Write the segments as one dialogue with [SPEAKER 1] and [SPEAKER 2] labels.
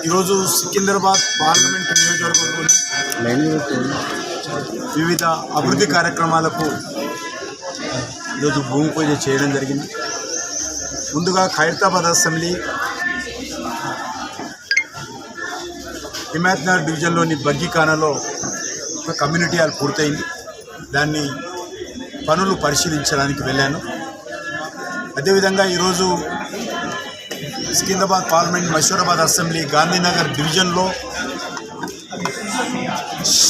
[SPEAKER 1] ఈరోజు సికింద్రాబాద్ పార్లమెంట్ నియోజకవర్గంలోని వివిధ అభివృద్ధి కార్యక్రమాలకు ఈరోజు భూమి పూజ చేయడం జరిగింది. ముందుగా ఖైరతాబాద్ అసెంబ్లీ హిమాయత్నగర్ డివిజన్లోని బగ్గీఖానాలో ఒక కమ్యూనిటీ హాల్ పూర్తయింది. దాన్ని పనులు పరిశీలించడానికి వెళ్ళాను. అదేవిధంగా ఈరోజు సికింద్రాబాద్ పార్లమెంట్ మషూరాబాద్ అసెంబ్లీ గాంధీనగర్ డివిజన్లో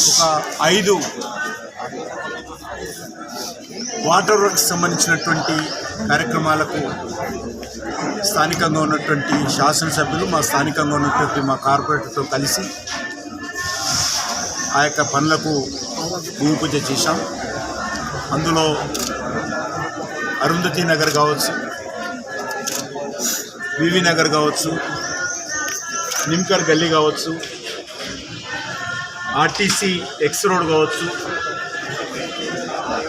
[SPEAKER 1] ఒక 5 వాటర్ వర్క్స్ సంబంధించినటువంటి కార్యక్రమాలకు స్థానికంగా ఉన్నటువంటి శాసనసభ్యులు స్థానికంగా ఉన్నటువంటి మా కార్పొరేటర్తో కలిసి ఆ యొక్క పనులకు భూమి పూజ చేశాం. అందులో అరుంధతి నగర్ కావచ్చు, వివి నగర్ కావచ్చు, నిమ్కర్ గల్లీ కావచ్చు, ఆర్టీసీ ఎక్స్ రోడ్ కావచ్చు,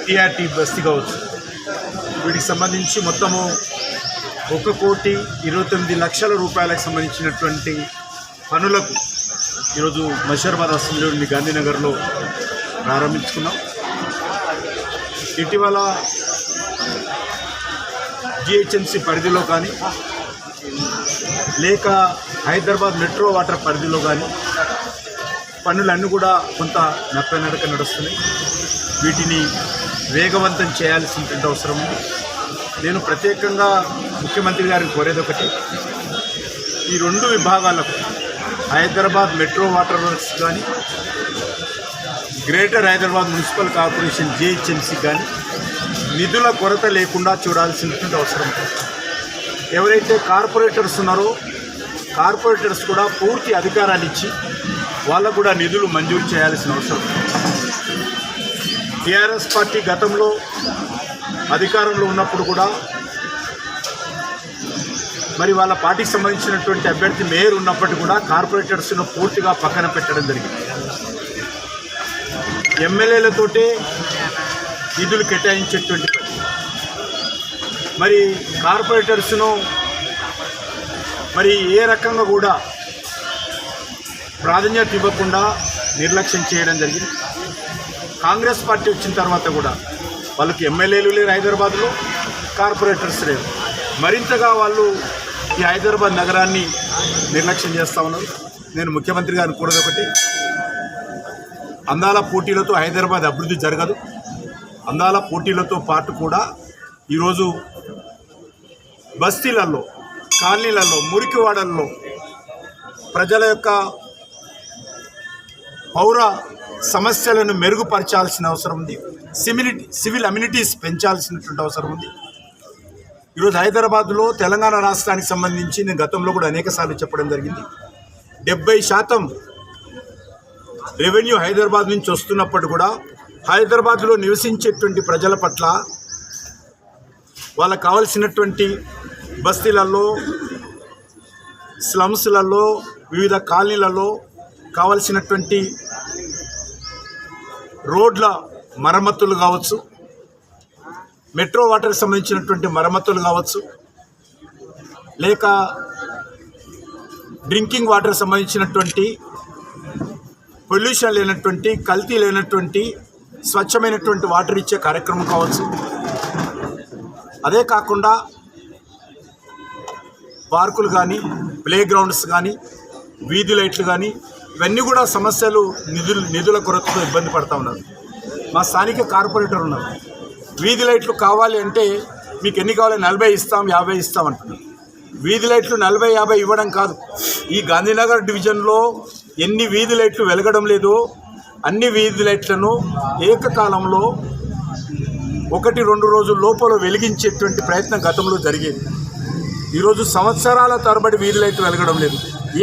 [SPEAKER 1] టీఆర్టీ బస్తీ కావచ్చు, వీటికి సంబంధించి మొత్తము 1,29,00,000 రూపాయలకు సంబంధించినటువంటి పనులకు ఈరోజు మషూరాబాద్ అసెంబ్లీలోని గాంధీనగర్లో ప్రారంభించుకున్నాం. ఇటీవల జిహెచ్ఎంసీ పరిధిలో కానీ లేక హైదరాబాద్ మెట్రో వాటర్ పరిధిలో కానీ పనులన్నీ కూడా కొంత నడక నడుస్తున్నాయి. వీటిని వేగవంతం చేయాల్సినటువంటి అవసరం ఉంది. నేను ప్రత్యేకంగా ముఖ్యమంత్రి గారికి కోరేది ఒకటి, ఈ 2 విభాగాలకు హైదరాబాద్ మెట్రో వాటర్ వర్క్స్ కానీ greater Hyderabad municipal corporation GHMC కానీ నిధుల కొరత లేకుండా చూడాల్సినటువంటి అవసరం. ఎవరైతే కార్పొరేటర్స్ ఉన్నారో కార్పొరేటర్స్ కూడా పూర్తి అధికారాలు ఇచ్చి వాళ్ళకు కూడా నిధులు మంజూరు చేయాల్సిన అవసరం. టీఆర్ఎస్ పార్టీ గతంలో అధికారంలో ఉన్నప్పుడు కూడా మరి వాళ్ళ పార్టీకి సంబంధించినటువంటి అభ్యర్థి మేయర్ ఉన్నప్పటికీ కూడా కార్పొరేటర్స్ను పూర్తిగా పక్కన పెట్టడం జరిగింది. ఎమ్మెల్యేలతోటే నిధులు కేటాయించేటువంటి మరి కార్పొరేటర్స్ను మరి ఏ రకంగా కూడా ప్రాధాన్యత ఇవ్వకుండా నిర్లక్ష్యం చేయడం జరిగింది. కాంగ్రెస్ పార్టీ వచ్చిన తర్వాత కూడా వాళ్ళకి ఎమ్మెల్యేలు లేరు, హైదరాబాద్లో కార్పొరేటర్స్ లేరు. మరింతగా వాళ్ళు ఈ హైదరాబాద్ నగరాన్ని నిర్లక్ష్యం చేస్తూ ఉన్నారు. నేను ముఖ్యమంత్రి గారిని కోరేది ఒకటి, అందాల పోటీలతో హైదరాబాద్ అభివృద్ధి జరగదు. అందాల పోటీలతో పాటు కూడా ఈరోజు బస్తీలలో, కాలనీలలో, మురికివాడల్లో ప్రజల యొక్క పౌర సమస్యలను మెరుగుపరచాల్సిన అవసరం ఉంది. సివిల్ అమ్యూనిటీస్ పెంచాల్సినటువంటి అవసరం ఉంది. ఈరోజు హైదరాబాద్లో తెలంగాణ రాష్ట్రానికి సంబంధించి నేను గతంలో కూడా అనేకసార్లు చెప్పడం జరిగింది, 70% రెవెన్యూ హైదరాబాద్ నుంచి వస్తున్నప్పుడు కూడా హైదరాబాద్లో నివసించేటువంటి ప్రజల పట్ల వాళ్ళకు కావలసినటువంటి బస్తీలలో, స్లమ్స్లలో, వివిధ కాలనీలలో కావలసినటువంటి రోడ్ల మరమ్మతులు కావచ్చు, మెట్రో వాటర్కి సంబంధించినటువంటి మరమ్మతులు కావచ్చు, లేక డ్రింకింగ్ వాటర్ సంబంధించినటువంటి పొల్యూషన్ లేనటువంటి, కల్తీ లేనటువంటి స్వచ్ఛమైనటువంటి వాటర్ ఇచ్చే కార్యక్రమం కావచ్చు. అదే కాకుండా పార్కులు కానీ, ప్లే గ్రౌండ్స్ కానీ, వీధి లైట్లు కానీ, ఇవన్నీ కూడా సమస్యలు నిధుల కొరతతో ఇబ్బంది పడుతూ ఉన్నారు. మా స్థానిక కార్పొరేటర్ ఉన్నారు, వీధి లైట్లు కావాలి అంటే మీకు ఎన్ని కావాలి, 40 ఇస్తాం, 50 ఇస్తాం అంటున్నారు. వీధి లైట్లు 40, 50 ఇవ్వడం కాదు, ఈ గాంధీనగర్ డివిజన్లో ఎన్ని వీధి లైట్లు వెలగడం లేదో అన్ని వీధి లైట్లను ఏకకాలంలో 1-2 రోజుల లోపల వెలిగించేటువంటి ప్రయత్నం గతంలో జరిగేది. ఈరోజు సంవత్సరాల తరబడి వీధి లైట్లు వెలగడం లేదు.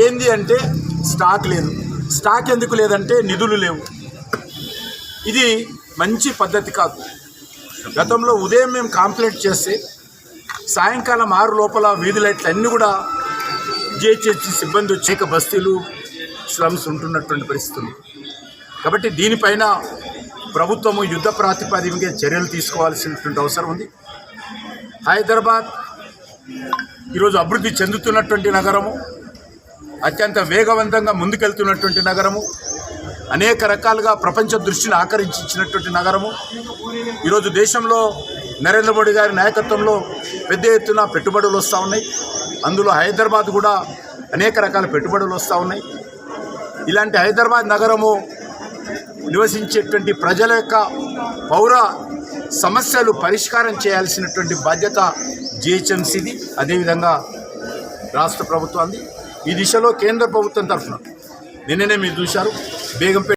[SPEAKER 1] ఏంది అంటే స్టాక్ లేదు. స్టాక్ ఎందుకు లేదంటే నిధులు లేవు. ఇది మంచి పద్ధతి కాదు. గతంలో ఉదయం మేము కంప్లైంట్ చేస్తే సాయంకాలం 6 లోపల వీధి లైట్లు అన్నీ కూడా జిహెచ్ఎంసీ సిబ్బంది వచ్చేక బస్తీలు, స్లమ్స్ ఉంటున్నటువంటి పరిస్థితులు. కాబట్టి దీనిపైన ప్రభుత్వము యుద్ధ ప్రాతిపదికగా చర్యలు తీసుకోవాల్సినటువంటి అవసరం ఉంది. హైదరాబాద్ ఈరోజు అభివృద్ధి చెందుతున్నటువంటి నగరము. అత్యంత వేగవంతంగా ముందుకెళ్తున్నటువంటి నగరము, అనేక రకాలుగా ప్రపంచ దృష్టిని ఆకర్షించినటువంటి నగరము. ఈరోజు దేశంలో నరేంద్ర మోడీ గారి నాయకత్వంలో పెద్ద ఎత్తున పెట్టుబడులు వస్తూ ఉన్నాయి. అందులో హైదరాబాద్ కూడా అనేక రకాల పెట్టుబడులు వస్తూ ఉన్నాయి. ఇలాంటి హైదరాబాద్ నగరము నివసించేటువంటి ప్రజల యొక్క పౌర సమస్యలు పరిష్కారం చేయాల్సినటువంటి బాధ్యత జిహెచ్ఎంసీది, అదేవిధంగా రాష్ట్ర ప్రభుత్వాన్ని. ఈ దిశలో కేంద్ర ప్రభుత్వం తరఫున నిన్ననే మీరు చూశారు బేగంపేట